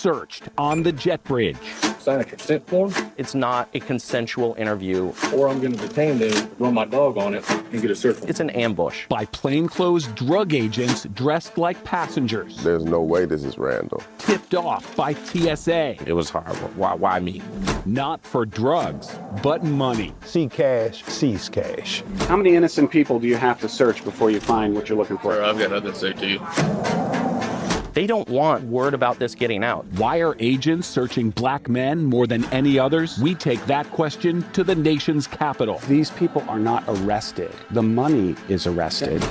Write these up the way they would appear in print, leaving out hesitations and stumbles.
searched on the jet bridge. Sign a consent form, It's not a consensual interview. or I'm going to detain them, run my dog on it, and get a search warrant. It's an ambush. By plainclothes drug agents dressed like passengers, There's no way this is random. tipped off by TSA. It was horrible. Why me? Not for drugs, but money. See cash, sees cash. How many innocent people do you have to search before you find what you're looking for? I've got nothing to say to you. They don't want word about this getting out. Why are agents searching black men more than any others? We take that question to the nation's capital, These people are not arrested. The money is arrested.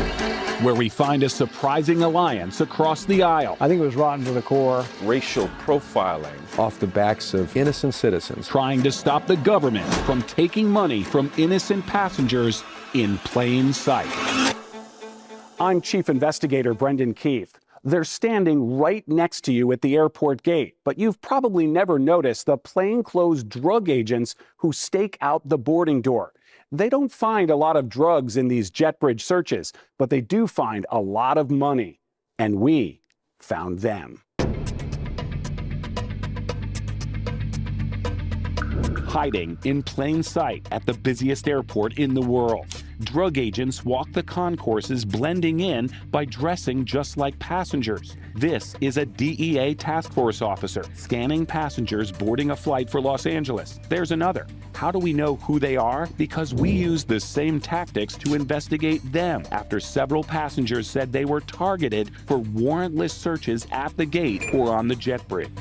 where we find a surprising alliance across the aisle, I think it was rotten to the core. Racial profiling. Off the backs of innocent citizens. trying to stop the government from taking money from innocent passengers in plain sight. I'm Chief Investigator Brendan Keith. They're standing right next to you at the airport gate, but you've probably never noticed the plainclothes drug agents who stake out the boarding door. They don't find a lot of drugs in these jet bridge searches, but they do find a lot of money. And we found them. Hiding in plain sight at the busiest airport in the world. Drug agents walk the concourses, blending in by dressing just like passengers. This is a DEA task force officer scanning passengers boarding a flight for Los Angeles. There's another. How do we know who they are? Because we use the same tactics to investigate them after several passengers said they were targeted for warrantless searches at the gate or on the jet bridge.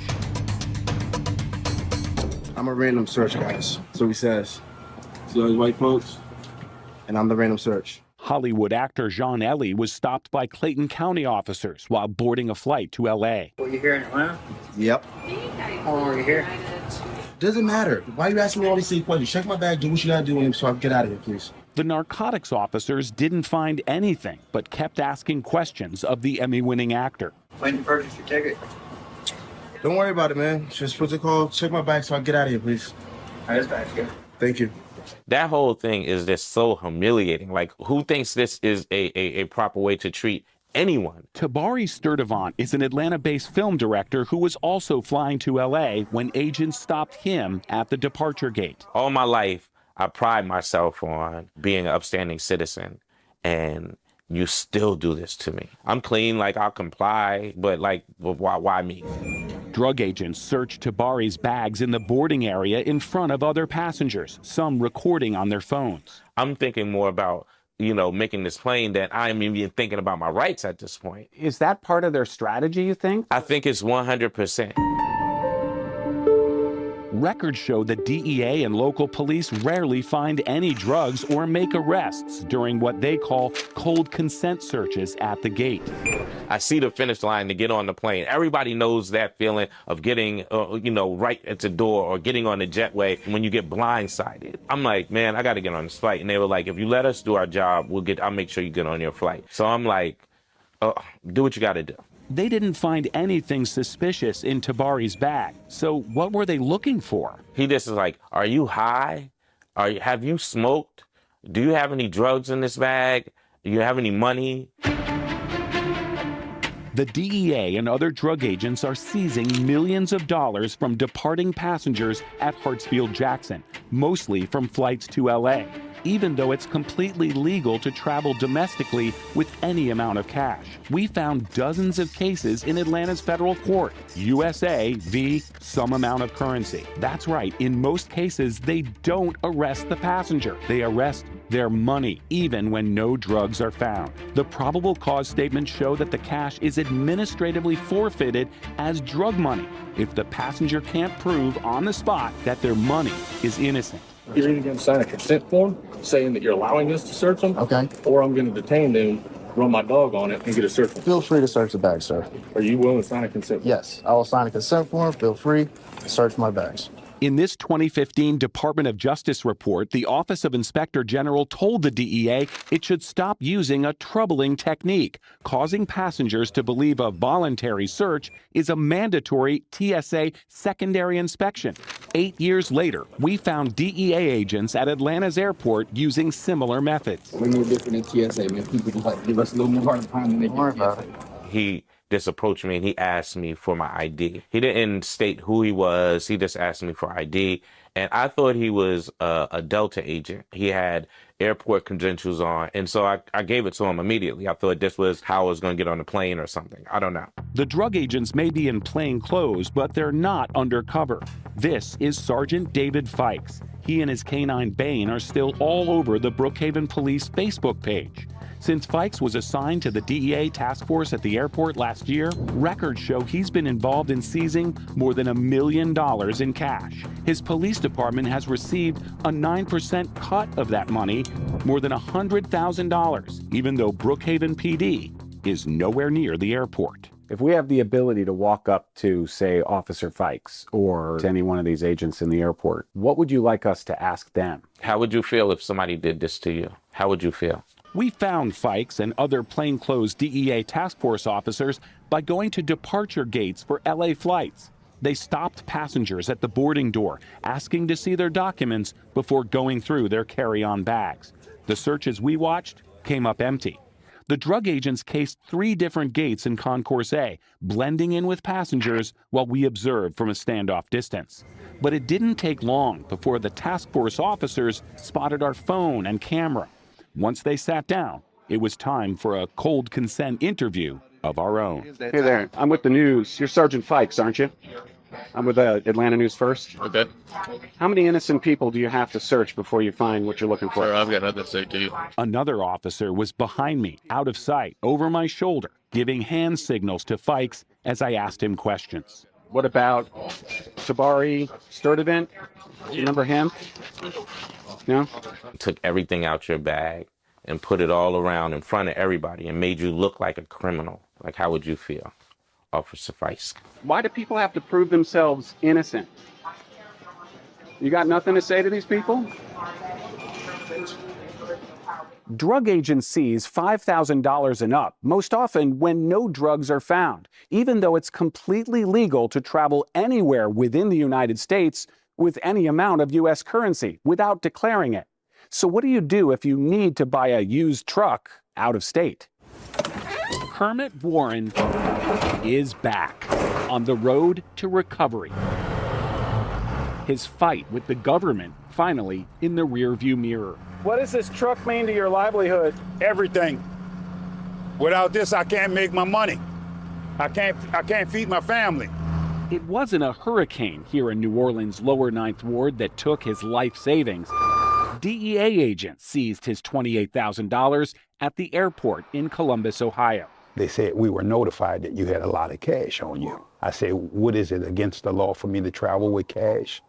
I'm a random search, guys. So he says. So those white folks? And I'm the random search. Hollywood actor Jean Ellie was stopped by Clayton County officers while boarding a flight to L.A. Were you here in Atlanta? Yep. How long were you here? Doesn't matter. Why you asking me all these silly questions? Check my bag, do what you gotta do, so I can get out of here, please. The narcotics officers didn't find anything, but kept asking questions of the Emmy-winning actor. When did you purchase your ticket? Don't worry about it, man. Just what's it called? Check my bag so I can get out of here, please. All right, this bag's good. Thank you. That whole thing is just so humiliating. Like, who thinks this is a proper way to treat anyone? Tabari Sturdivant is an Atlanta-based film director who was also flying to L.A. when agents stopped him at the departure gate. All my life, I pride myself on being an upstanding citizen, and you still do this to me. I'm clean, like, I'll comply, but, like, why me? Drug agents searched Tabari's bags in the boarding area in front of other passengers, some recording on their phones. I'm thinking more about, making this plane than I'm even thinking about my rights at this point. Is that part of their strategy, you think? I think it's 100%. Records show that DEA and local police rarely find any drugs or make arrests during what they call cold consent searches at the gate. I see the finish line to get on the plane. Everybody knows that feeling of getting, right at the door or getting on the jetway when you get blindsided. I'm like, man, I got to get on this flight. And they were like, if you let us do our job, I'll make sure you get on your flight. So I'm like, do what you got to do. They didn't find anything suspicious in Tabari's bag. So what were they looking for? He just is like, are you high? Have you smoked? Do you have any drugs in this bag? Do you have any money? The DEA and other drug agents are seizing millions of dollars from departing passengers at Hartsfield-Jackson, mostly from flights to LA, even though it's completely legal to travel domestically with any amount of cash. We found dozens of cases in Atlanta's federal court, USA v. some amount of currency. That's right, in most cases, they don't arrest the passenger. They arrest their money, even when no drugs are found. The probable cause statements show that the cash is administratively forfeited as drug money if the passenger can't prove on the spot that their money is innocent. You're either going to sign a consent form saying that you're allowing us to search them, Okay. or I'm going to detain them, run my dog on it, and get a search warrant. Feel free to search the bag, sir. Are you willing to sign a consent form? Yes, I will sign a consent form. Feel free to search my bags. In this 2015 Department of Justice report, the Office of Inspector General told the DEA it should stop using a troubling technique, causing passengers to believe a voluntary search is a mandatory TSA secondary inspection. 8 years later, we found DEA agents at Atlanta's airport using similar methods. We're no different than TSA, man. People just like give us a little more hard time than they give TSA. He just approached me and he asked me for my ID. He didn't state who he was. He just asked me for ID. And I thought he was a Delta agent. He had airport credentials on. And so I gave it to him immediately. I thought this was how I was going to get on the plane or something. I don't know. The drug agents may be in plain clothes, but they're not undercover. This is Sergeant David Fikes. He and his canine Bane are still all over the Brookhaven Police Facebook page. Since Fikes was assigned to the DEA task force at the airport last year, records show he's been involved in seizing more than $1 million in cash. His police department has received a 9% cut of that money, more than $100,000, even though Brookhaven PD is nowhere near the airport. If we have the ability to walk up to, say, Officer Fikes or to any one of these agents in the airport, what would you like us to ask them? How would you feel if somebody did this to you? How would you feel? We found Fikes and other plainclothes DEA task force officers by going to departure gates for LA flights. They stopped passengers at the boarding door, asking to see their documents before going through their carry-on bags. The searches we watched came up empty. The drug agents cased 3 different gates in Concourse A, blending in with passengers while we observed from a standoff distance. But it didn't take long before the task force officers spotted our phone and camera. Once they sat down, it was time for a cold consent interview of our own. Hey there, I'm with the news. You're Sergeant Fikes, aren't you? I'm with Atlanta News First. Okay. How many innocent people do you have to search before you find what you're looking for? Sir, I've got nothing to say to you. Another officer was behind me, out of sight, over my shoulder, giving hand signals to Fikes as I asked him questions. What about Tabari Sturdivant? Do you remember him? No? Took everything out your bag and put it all around in front of everybody and made you look like a criminal. Like, how would you feel, Officer Fikes? Why do people have to prove themselves innocent? You got nothing to say to these people? Drug agents seize $5,000 and up, most often when no drugs are found, even though it's completely legal to travel anywhere within the United States with any amount of U.S. currency without declaring it. So what do you do if you need to buy a used truck out of state? Kermit Warren is back on the road to recovery. His fight with the government finally in the rearview mirror. What does this truck mean to your livelihood? Everything. Without this, I can't make my money. I can't feed my family. It wasn't a hurricane here in New Orleans' lower 9th Ward that took his life savings. DEA agents seized his $28,000 at the airport in Columbus, Ohio. They said we were notified that you had a lot of cash on you. I said, what is it against the law for me to travel with cash?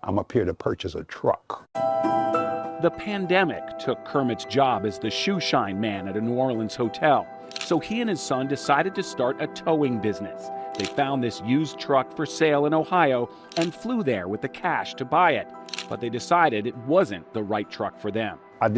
I'm up here to purchase a truck. The pandemic took Kermit's job as the shoe shine man at a New Orleans hotel, so he and his son decided to start a towing business. They found this used truck for sale in Ohio and flew there with the cash to buy it, but they decided it wasn't the right truck for them. I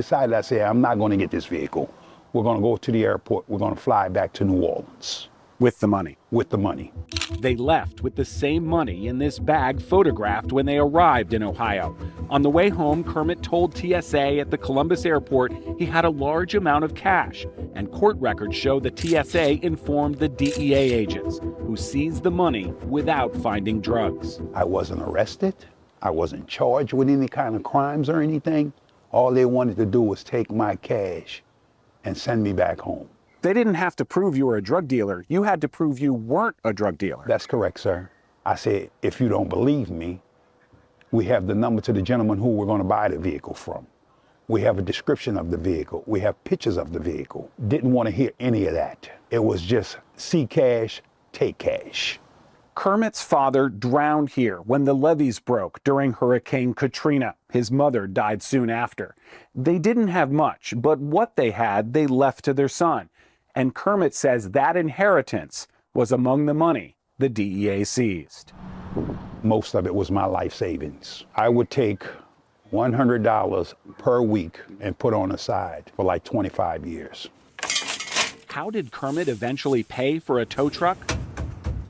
said, I'm not going to get this vehicle. We're going to go to the airport. We're going to fly back to New Orleans. With the money. With the money. They left with the same money in this bag photographed when they arrived in Ohio. On the way home, Kermit told TSA at the Columbus airport he had a large amount of cash, and court records show the TSA informed the DEA agents, who seized the money without finding drugs. I wasn't arrested. I wasn't charged with any kind of crimes or anything. All they wanted to do was take my cash and send me back home. They didn't have to prove you were a drug dealer. You had to prove you weren't a drug dealer. That's correct, sir. I said, if you don't believe me, we have the number to the gentleman who we're going to buy the vehicle from. We have a description of the vehicle. We have pictures of the vehicle. Didn't want to hear any of that. It was just see cash, take cash. Kermit's father drowned here when the levees broke during Hurricane Katrina. His mother died soon after. They didn't have much, but what they had, they left to their son. And Kermit says that inheritance was among the money the DEA seized. Most of it was my life savings. I would take $100 per week and put on the side for like 25 years. How did Kermit eventually pay for a tow truck?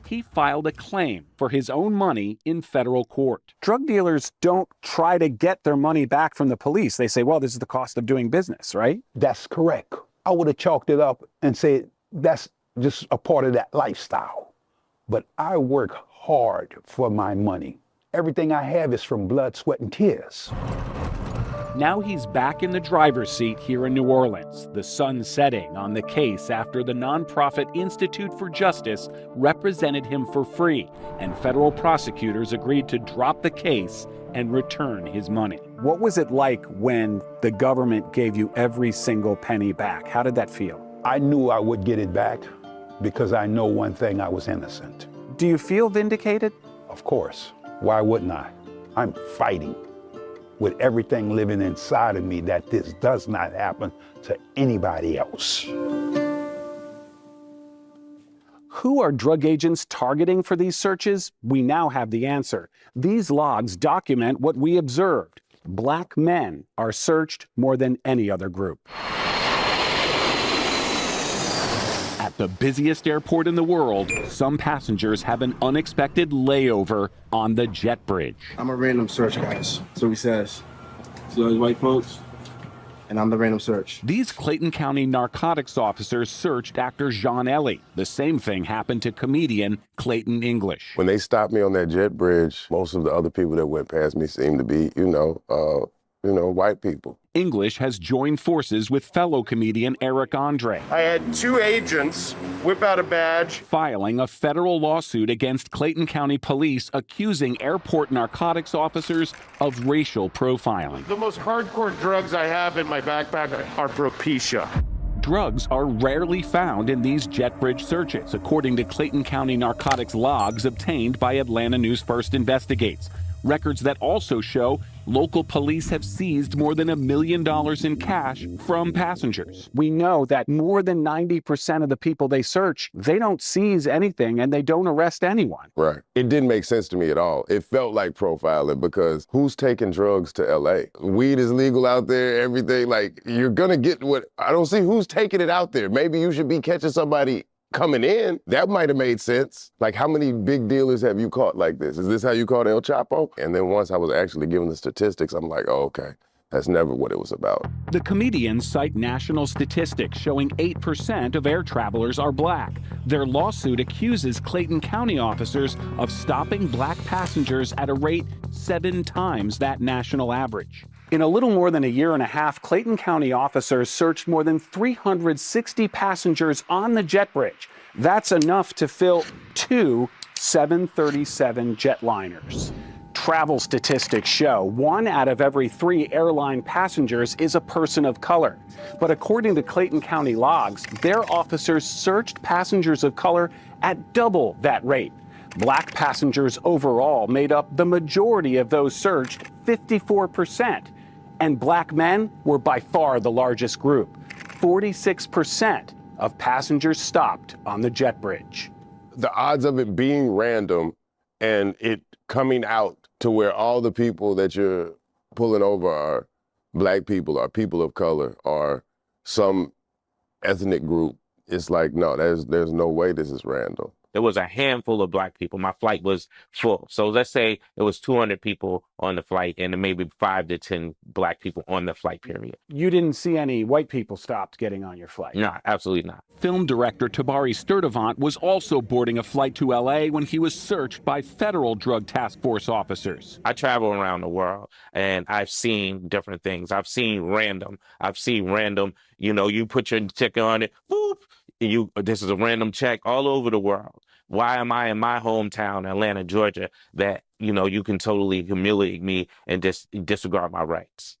He filed a claim for his own money in federal court. Drug dealers don't try to get their money back from the police. They say, well, this is the cost of doing business, right? That's correct. I would have chalked it up and said, that's just a part of that lifestyle. But I work hard for my money. Everything I have is from blood, sweat, and tears. Now he's back in the driver's seat here in New Orleans, the sun setting on the case after the nonprofit Institute for Justice represented him for free, and federal prosecutors agreed to drop the case and return his money. What was it like when the government gave you every single penny back? How did that feel? I knew I would get it back because I know one thing, I was innocent. Do you feel vindicated? Of course. Why wouldn't I? I'm fighting with everything living inside of me that this does not happen to anybody else. Who are drug agents targeting for these searches? We now have the answer. These logs document what we observed. Black men are searched more than any other group. At the busiest airport in the world, some passengers have an unexpected layover on the jet bridge. I'm a random search, guys. That's what he says. See those white folks? And I'm the random search. These Clayton County narcotics officers searched actor Jean Ellie. The same thing happened to comedian Clayton English. When they stopped me on that jet bridge, most of the other people that went past me seemed to be, white people. English has joined forces with fellow comedian Eric Andre. I had 2 agents whip out a badge, filing a federal lawsuit against Clayton County police accusing airport narcotics officers of racial profiling. The most hardcore drugs I have in my backpack are Propecia. Drugs are rarely found in these jet bridge searches, according to Clayton County narcotics logs obtained by Atlanta News First Investigates. Records that also show local police have seized more than $1 million in cash from passengers. We know that more than 90% of the people they search, they don't seize anything and they don't arrest anyone. Right. It didn't make sense to me at all. It felt like profiling because who's taking drugs to LA? Weed is legal out there, everything. Like, you're gonna get what, I don't see who's taking it out there. Maybe you should be catching somebody coming in. That might have made sense. Like, how many big dealers have you caught like this? Is this how you caught El Chapo? And then once I was actually given the statistics, I'm like, oh, okay. That's never what it was about. The comedians cite national statistics showing 8% of air travelers are black. Their lawsuit accuses Clayton County officers of stopping black passengers at a rate 7 times that national average. In a little more than a year and a half, Clayton County officers searched more than 360 passengers on the jet bridge. That's enough to fill 2 737 jetliners. Travel statistics show 1 out of every 3 airline passengers is a person of color. But according to Clayton County logs, their officers searched passengers of color at double that rate. Black passengers overall made up the majority of those searched, 54%. And black men were by far the largest group. 46% of passengers stopped on the jet bridge. The odds of it being random and it coming out to where all the people that you're pulling over are black people, are people of color, are some ethnic group, it's like, no, there's no way this is random. There was a handful of black people. My flight was full. So let's say it was 200 people on the flight and maybe 5 to 10 black people on the flight period. You didn't see any white people stopped getting on your flight? No, absolutely not. Film director Tabari Sturdivant was also boarding a flight to LA when he was searched by federal drug task force officers. I travel around the world and I've seen different things. I've seen random, you put your ticket on it, boop, this is a random check all over the world. Why am I in my hometown, Atlanta, Georgia, that, you can totally humiliate me and disregard my rights?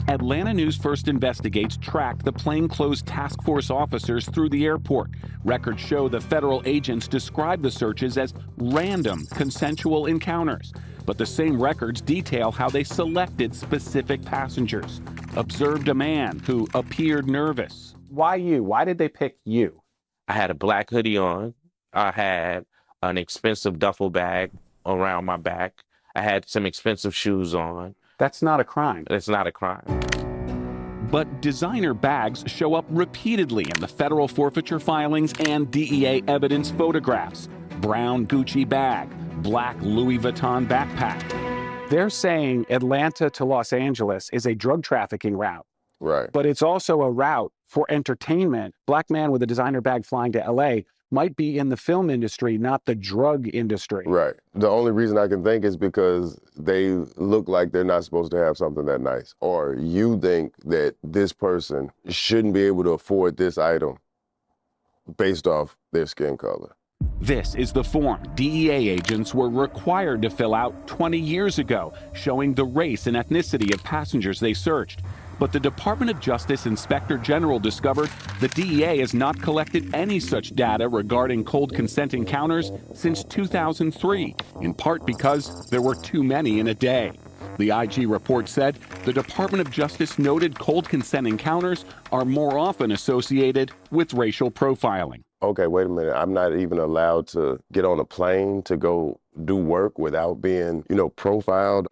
Atlanta News First Investigates tracked the Plainclothes task force officers through the airport. Records show the federal agents described the searches as random, consensual encounters. But the same records detail how they selected specific passengers. Observed a man who appeared nervous. Why you? Why did they pick you? I had a black hoodie on. I had an expensive duffel bag around my back. I had some expensive shoes on. That's not a crime. It's not a crime. But designer bags show up repeatedly in the federal forfeiture filings and DEA evidence photographs. Brown Gucci bag, black Louis Vuitton backpack. They're saying Atlanta to Los Angeles is a drug trafficking route. Right. But it's also a route For entertainment, black man with a designer bag flying to LA might be in the film industry, not the drug industry. Right. The only reason I can think is because they look like they're not supposed to have something that nice. Or you think that this person shouldn't be able to afford this item based off their skin color. This is the form DEA agents were required to fill out 20 years ago, showing the race and ethnicity of passengers they searched. But the Department of Justice Inspector General discovered the DEA has not collected any such data regarding cold consent encounters since 2003, in part because there were too many in a day. The IG report said the Department of Justice noted cold consent encounters are more often associated with racial profiling. Okay, wait a minute. I'm not even allowed to get on a plane to go do work without being, profiled.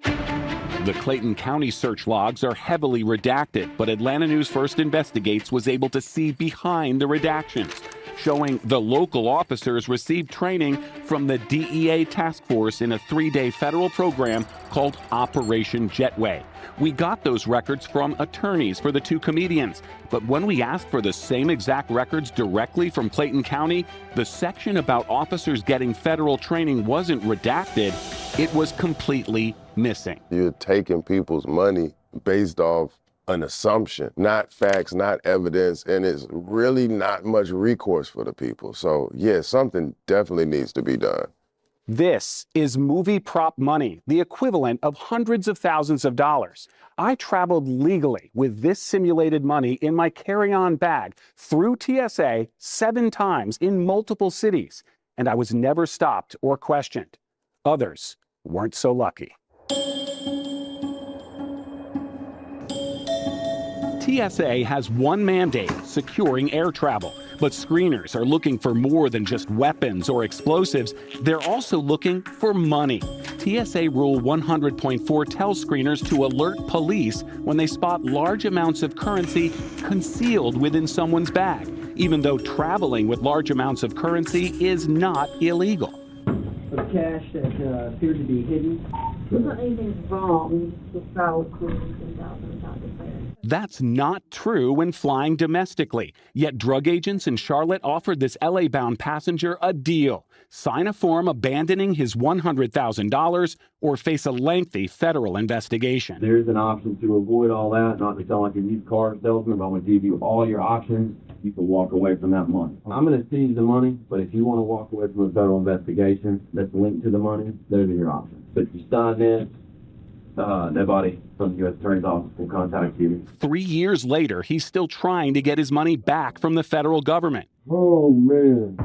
The Clayton County search logs are heavily redacted, but Atlanta News First Investigates was able to see behind the redactions, showing the local officers received training from the DEA task force in a 3-day federal program called Operation Jetway. We got those records from attorneys for the two comedians, but when we asked for the same exact records directly from Clayton County, the section about officers getting federal training wasn't redacted, it was completely missing. You're taking people's money based off an assumption, not facts, not evidence, and it's really not much recourse for the people. So yeah, something definitely needs to be done. This is movie prop money, the equivalent of hundreds of thousands of dollars. I traveled legally with this simulated money in my carry-on bag through TSA 7 times in multiple cities, and I was never stopped or questioned. Others weren't so lucky. TSA has one mandate, securing air travel. But screeners are looking for more than just weapons or explosives. They're also looking for money. TSA Rule 100.4 tells screeners to alert police when they spot large amounts of currency concealed within someone's bag, even though traveling with large amounts of currency is not illegal. Of cash that appeared to be hidden. There's not anything wrong with travel cruises and thousands out there. That's not true when flying domestically. Yet drug agents in Charlotte offered this LA-bound passenger a deal. Sign a form abandoning his $100,000 or face a lengthy federal investigation. There's an option to avoid all that, not to sound like a used car salesman, but I'm going to give you all your options. You can walk away from that money. I'm going to seize the money, but if you want to walk away from a federal investigation that's linked to the money, those are your options. But if you sign this, nobody from the U.S. Attorney's Office will contact you. 3 years later, he's still trying to get his money back from the federal government. Oh, man.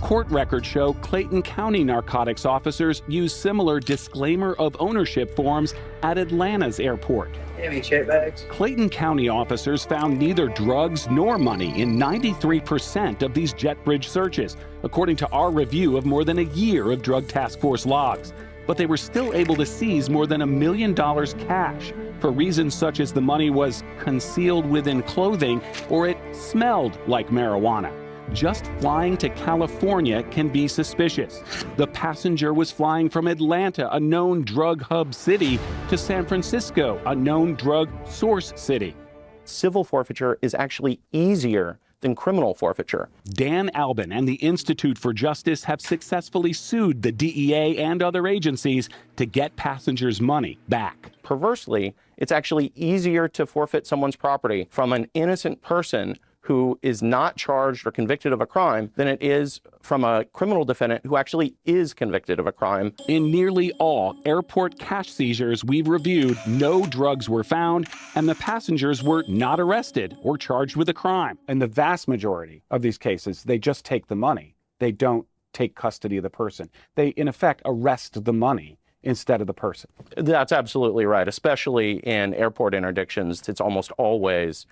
Court records show Clayton County narcotics officers use similar disclaimer of ownership forms at Atlanta's airport. Any check bags? Clayton County officers found neither drugs nor money in 93% of these jet bridge searches, according to our review of more than a year of Drug Task Force logs. But they were still able to seize more than $1 million cash for reasons such as the money was concealed within clothing or it smelled like marijuana. Just flying to California can be suspicious. The passenger was flying from Atlanta, a known drug hub city, to San Francisco, a known drug source city. Civil forfeiture is actually easier than criminal forfeiture. Dan Albin and the Institute for Justice have successfully sued the DEA and other agencies to get passengers' money back. Perversely, it's actually easier to forfeit someone's property from an innocent person who is not charged or convicted of a crime than it is from a criminal defendant who actually is convicted of a crime. In nearly all airport cash seizures we've reviewed, no drugs were found and the passengers were not arrested or charged with a crime. In the vast majority of these cases, they just take the money. They don't take custody of the person. They, in effect, arrest the money instead of the person. That's absolutely right, especially in airport interdictions. It's almost always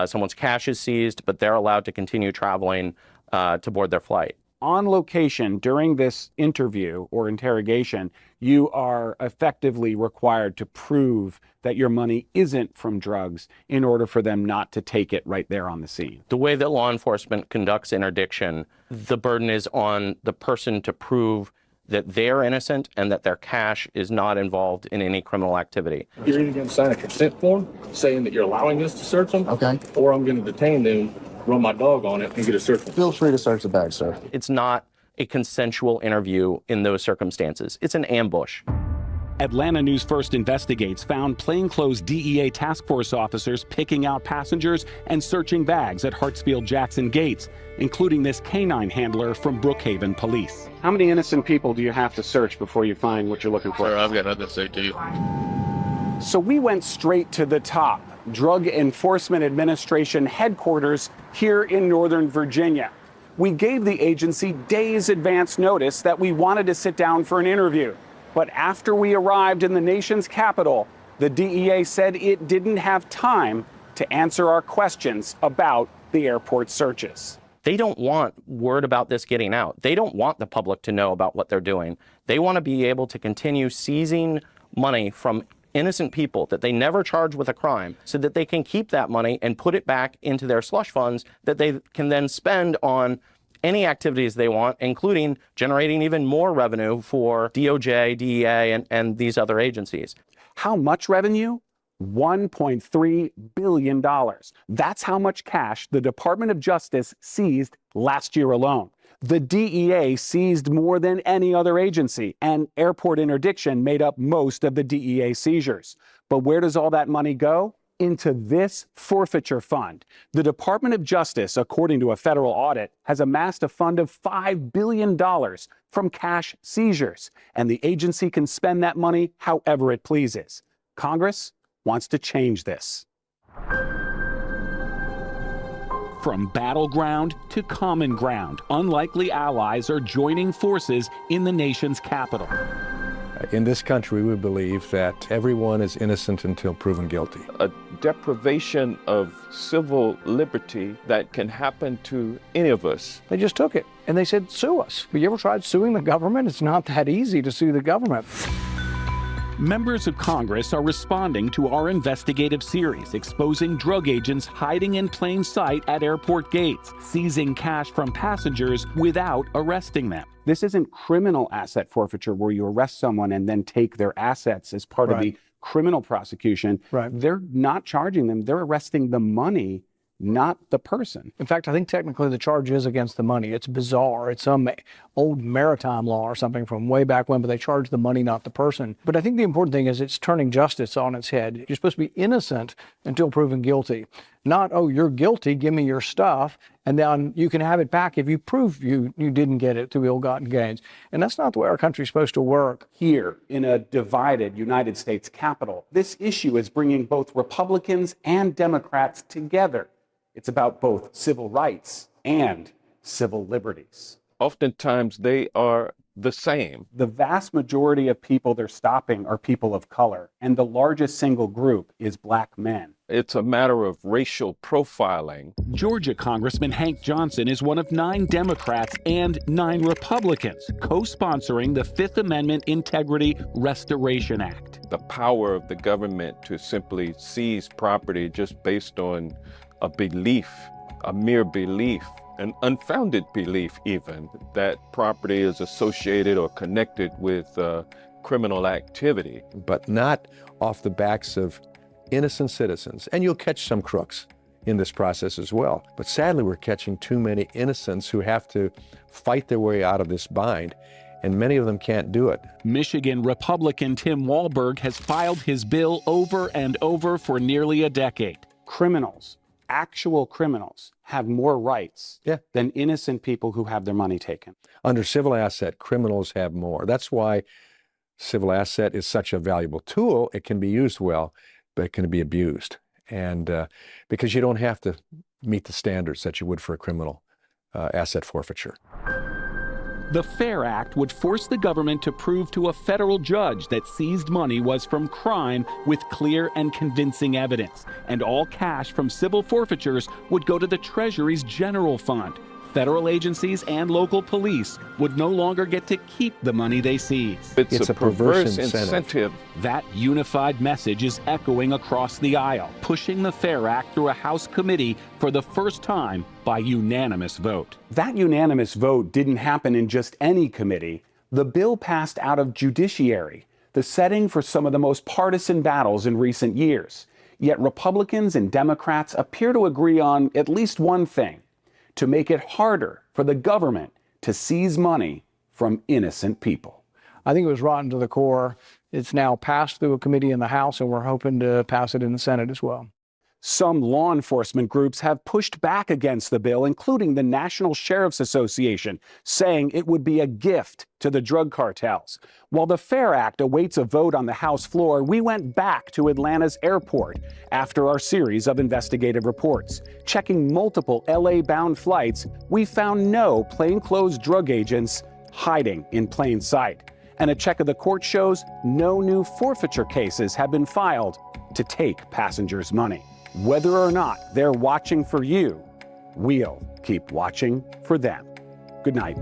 someone's cash is seized, but they're allowed to continue traveling to board their flight. On location during this interview or interrogation, you are effectively required to prove that your money isn't from drugs in order for them not to take it right there on the scene. The way that law enforcement conducts interdiction, the burden is on the person to prove that they're innocent and that their cash is not involved in any criminal activity. You're either going to sign a consent form saying that you're allowing us to search them, Okay. or I'm going to detain them, run my dog on it, and get a search warrant. Feel free to search the bag, sir. It's not a consensual interview in those circumstances. It's an ambush. Atlanta News First Investigates found plainclothes DEA task force officers picking out passengers and searching bags at Hartsfield-Jackson gates, including this canine handler from Brookhaven Police. How many innocent people do you have to search before you find what you're looking for? Sir, I've got nothing to say to you. So we went straight to the top, Drug Enforcement Administration headquarters here in Northern Virginia. We gave the agency days advance notice that we wanted to sit down for an interview. But after we arrived in the nation's capital, the DEA said it didn't have time to answer our questions about the airport searches. They don't want word about this getting out. They don't want the public to know about what they're doing. They want to be able to continue seizing money from innocent people that they never charge with a crime so that they can keep that money and put it back into their slush funds that they can then spend on any activities they want, including generating even more revenue for DOJ, DEA, and these other agencies. How much revenue? $1.3 billion. That's how much cash the Department of Justice seized last year alone. The DEA seized more than any other agency, and airport interdiction made up most of the DEA seizures. But where does all that money go? Into this forfeiture fund. The Department of Justice, according to a federal audit, has amassed a fund of $5 billion from cash seizures, and the agency can spend that money however it pleases. Congress wants to change this. From battleground to common ground, unlikely allies are joining forces in the nation's capital. In this country, we believe that everyone is innocent until proven guilty. A deprivation of civil liberty that can happen to any of us. They just took it and they said, sue us. Have you ever tried suing the government? It's not that easy to sue the government. Members of Congress are responding to our investigative series exposing drug agents hiding in plain sight at airport gates, seizing cash from passengers without arresting them. This isn't criminal asset forfeiture where you arrest someone and then take their assets as part of the criminal prosecution. They're not charging them. They're arresting the money, not the person. In fact, I think technically the charge is against the money. It's bizarre. It's some old maritime law or something from way back when, but they charge the money, not the person. But I think the important thing is it's turning justice on its head. You're supposed to be innocent until proven guilty. Not, oh, you're guilty, give me your stuff, and then you can have it back if you prove you didn't get it through ill-gotten gains. And that's not the way our country's supposed to work. Here, in a divided United States Capitol, this issue is bringing both Republicans and Democrats together. It's about both civil rights and civil liberties. Oftentimes they are the same. The vast majority of people they're stopping are people of color, and the largest single group is black men. It's a matter of racial profiling. Georgia Congressman Hank Johnson is one of 9 Democrats and 9 Republicans co-sponsoring the Fifth Amendment Integrity Restoration Act. The power of the government to simply seize property just based on a belief, a mere belief, an unfounded belief even, that property is associated or connected with criminal activity. But not off the backs of innocent citizens. And you'll catch some crooks in this process as well. But sadly, we're catching too many innocents who have to fight their way out of this bind, and many of them can't do it. Michigan Republican Tim Walberg has filed his bill over and over for nearly a decade. Criminals, actual criminals, have more rights than innocent people who have their money taken. Under civil asset, criminals have more. That's why civil asset is such a valuable tool. It can be used well, but it can be abused. And because you don't have to meet the standards that you would for a criminal asset forfeiture. The FAIR Act would force the government to prove to a federal judge that seized money was from crime with clear and convincing evidence, and all cash from civil forfeitures would go to the Treasury's general fund. Federal agencies and local police would no longer get to keep the money they seize. It's a perverse incentive. That unified message is echoing across the aisle, pushing the FAIR Act through a House committee for the first time by unanimous vote. That unanimous vote didn't happen in just any committee. The bill passed out of judiciary, the setting for some of the most partisan battles in recent years. Yet Republicans and Democrats appear to agree on at least one thing: to make it harder for the government to seize money from innocent people. I think it was rotten to the core. It's now passed through a committee in the House, and we're hoping to pass it in the Senate as well. Some law enforcement groups have pushed back against the bill, including the National Sheriff's Association, saying it would be a gift to the drug cartels. While the FAIR Act awaits a vote on the House floor, we went back to Atlanta's airport after our series of investigative reports. Checking multiple LA-bound flights, we found no plainclothes drug agents hiding in plain sight. And a check of the court shows no new forfeiture cases have been filed to take passengers' money. Whether or not they're watching for you, we'll keep watching for them. Good night.